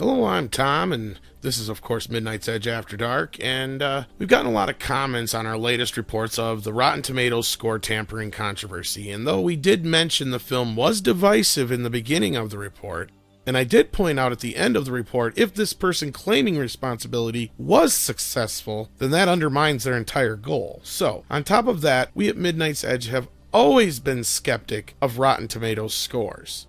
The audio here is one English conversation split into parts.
Hello, I'm Tom, and this is, of course, Midnight's Edge After Dark, and we've gotten a lot of comments on our latest reports of the Rotten Tomatoes score tampering controversy, and though we did mention the film was divisive in the beginning of the report, and I did point out at the end of the report, if this person claiming responsibility was successful, then that undermines their entire goal. So, on top of that, we at Midnight's Edge have always been skeptic of Rotten Tomatoes scores.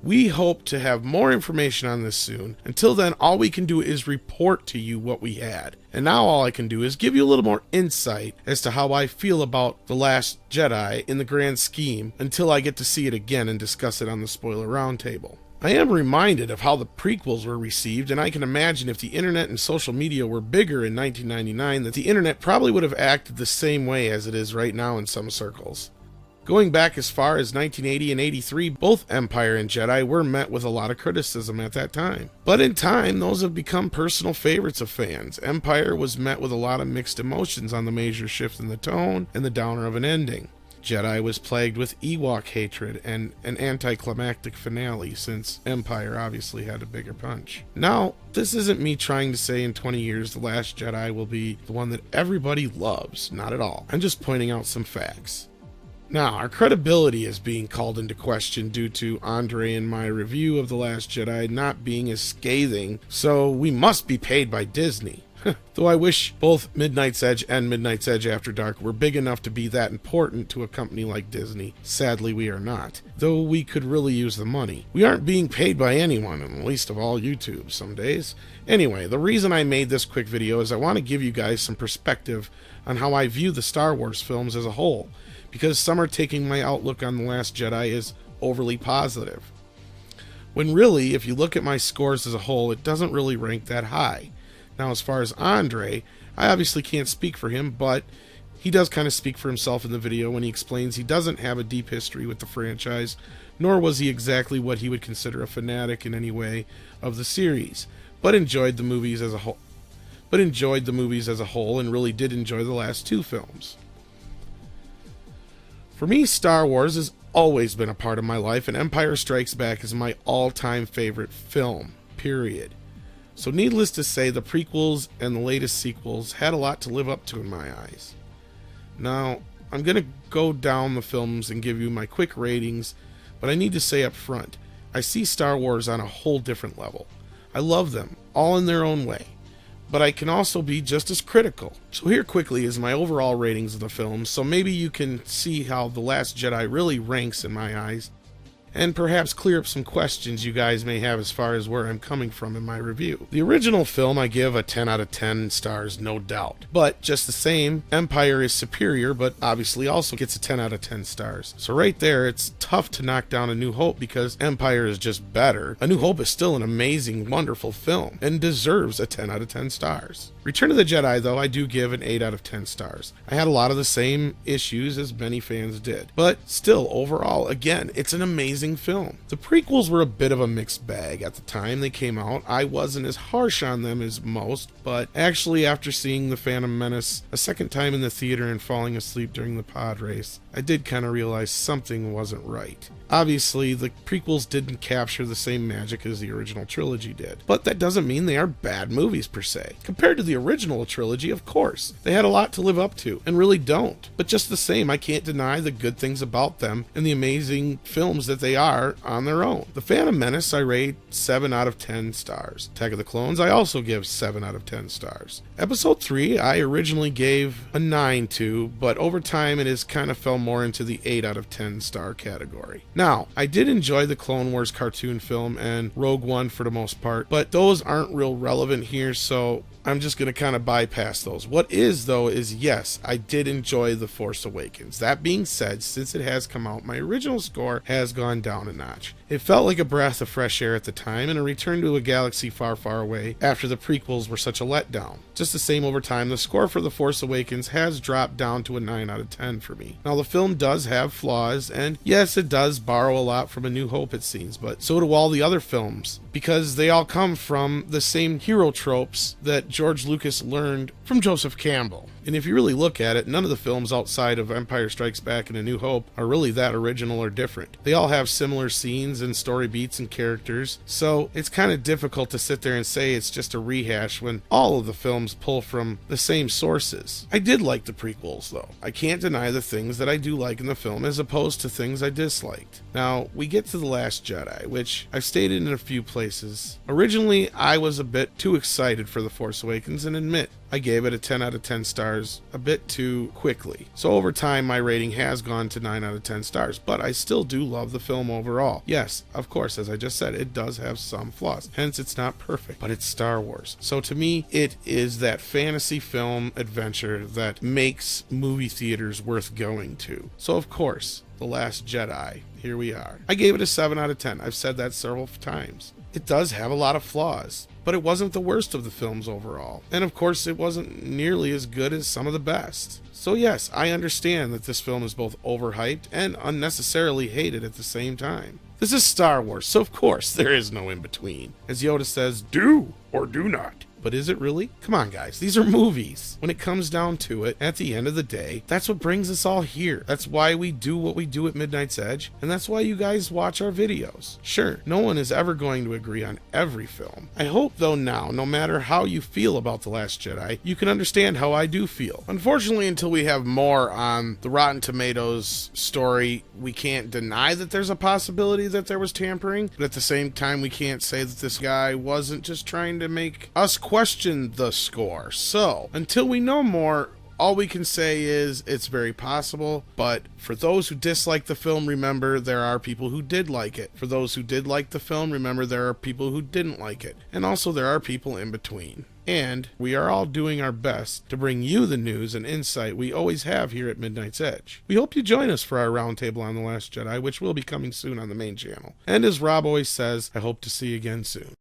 We hope to have more information on this soon. Until then, all we can do is report to you what we had. And now all I can do is give you a little more insight as to how I feel about The Last Jedi in the grand scheme until I get to see it again and discuss it on the Spoiler Roundtable. I am reminded of how the prequels were received, and I can imagine if the internet and social media were bigger in 1999, that the internet probably would have acted the same way as it is right now in some circles. Going back as far as 1980 and 83, both Empire and Jedi were met with a lot of criticism at that time. But in time, those have become personal favorites of fans. Empire was met with a lot of mixed emotions on the major shift in the tone and the downer of an ending. Jedi was plagued with Ewok hatred and an anticlimactic finale, since Empire obviously had a bigger punch. Now, this isn't me trying to say in 20 years The Last Jedi will be the one that everybody loves. Not at all. I'm just pointing out some facts. Now, our credibility is being called into question due to Andre and my review of The Last Jedi not being as scathing, so we must be paid by Disney. Though I wish both Midnight's Edge and Midnight's Edge After Dark were big enough to be that important to a company like Disney. Sadly, we are not, though we could really use the money. We aren't being paid by anyone, and least of all YouTube some days. Anyway, the reason I made this quick video is I want to give you guys some perspective on how I view the Star Wars films as a whole, because some are taking my outlook on The Last Jedi as overly positive. When really, if you look at my scores as a whole, it doesn't really rank that high. Now, as far as Andre, I obviously can't speak for him, but he does kind of speak for himself in the video when he explains he doesn't have a deep history with the franchise, nor was he exactly what he would consider a fanatic in any way of the series, but enjoyed the movies as a whole. And really did enjoy the last two films. For me, Star Wars has always been a part of my life, and Empire Strikes Back is my all-time favorite film, period. So needless to say, the prequels and the latest sequels had a lot to live up to in my eyes. Now, I'm going to go down the films and give you my quick ratings, but I need to say up front, I see Star Wars on a whole different level. I love them, all in their own way, but I can also be just as critical. So here quickly is my overall ratings of the films, so maybe you can see how The Last Jedi really ranks in my eyes, and perhaps clear up some questions you guys may have as far as where I'm coming from in my review. The original film I give a 10 out of 10 stars, no doubt. But just the same, Empire is superior, but obviously also gets a 10 out of 10 stars. So right there, it's tough to knock down A New Hope because Empire is just better. A New Hope is still an amazing, wonderful film and deserves a 10 out of 10 stars. Return of the Jedi, though, I do give an 8 out of 10 stars. I had a lot of the same issues as many fans did. But still, overall, again, it's an amazing film. The prequels were a bit of a mixed bag at the time they came out. I wasn't as harsh on them as most, but actually after seeing The Phantom Menace a second time in the theater and falling asleep during the pod race, I did kind of realize something wasn't right. Obviously, the prequels didn't capture the same magic as the original trilogy did, but that doesn't mean they are bad movies per se. Compared to the original trilogy, of course, they had a lot to live up to, and really don't. But just the same, I can't deny the good things about them and the amazing films that they are on their own. The Phantom Menace I rate 7 out of 10 stars. Attack of the Clones I also give 7 out of 10 stars. Episode 3 I originally gave a 9 to, but over time it has kind of fell more into the 8 out of 10 star category. Now, I did enjoy the Clone Wars cartoon film and Rogue One for the most part, but those aren't real relevant here, so I'm just going to kind of bypass those. What is, though, is yes, I did enjoy The Force Awakens. That being said, since it has come out, my original score has gone down a notch. It felt like a breath of fresh air at the time and a return to a galaxy far, far away after the prequels were such a letdown. Just the same over time, the score for The Force Awakens has dropped down to a 9 out of 10 for me. Now, the film does have flaws, and yes, it does borrow a lot from A New Hope, it seems, but so do all the other films, because they all come from the same hero tropes that George Lucas learned from Joseph Campbell. And if you really look at it, none of the films outside of Empire Strikes Back and A New Hope are really that original or different. They all have similar scenes and story beats and characters, so it's kind of difficult to sit there and say it's just a rehash when all of the films pull from the same sources. I did like the prequels, though. I can't deny the things that I do like in the film as opposed to things I disliked. Now, we get to The Last Jedi, which I've stated in a few places. Originally, I was a bit too excited for The Force Awakens and admit I gave it a 10 out of 10 stars a bit too quickly. So over time, my rating has gone to 9 out of 10 stars, but I still do love the film overall. Yes, of course, as I just said, it does have some flaws. Hence, it's not perfect, but it's Star Wars. So to me, it is that fantasy film adventure that makes movie theaters worth going to. So of course, The Last Jedi, here we are. I gave it a 7 out of 10. I've said that several times. It does have a lot of flaws, but it wasn't the worst of the films overall. And of course, it wasn't nearly as good as some of the best. So yes, I understand that this film is both overhyped and unnecessarily hated at the same time. This is Star Wars, so of course there is no in-between. As Yoda says, do or do not. But is it really? Come on, guys. These are movies. When it comes down to it, at the end of the day, that's what brings us all here. That's why we do what we do at Midnight's Edge, and that's why you guys watch our videos. Sure, no one is ever going to agree on every film. I hope, though, now, no matter how you feel about The Last Jedi, you can understand how I do feel. Unfortunately, until we have more on the Rotten Tomatoes story, we can't deny that there's a possibility that there was tampering, but at the same time, we can't say that this guy wasn't just trying to make us question the score. So, until we know more, all we can say is it's very possible, but for those who dislike the film, remember there are people who did like it. For those who did like the film, remember there are people who didn't like it. And also there are people in between. And we are all doing our best to bring you the news and insight we always have here at Midnight's Edge. We hope you join us for our roundtable on The Last Jedi, which will be coming soon on the main channel. And as Rob always says, I hope to see you again soon.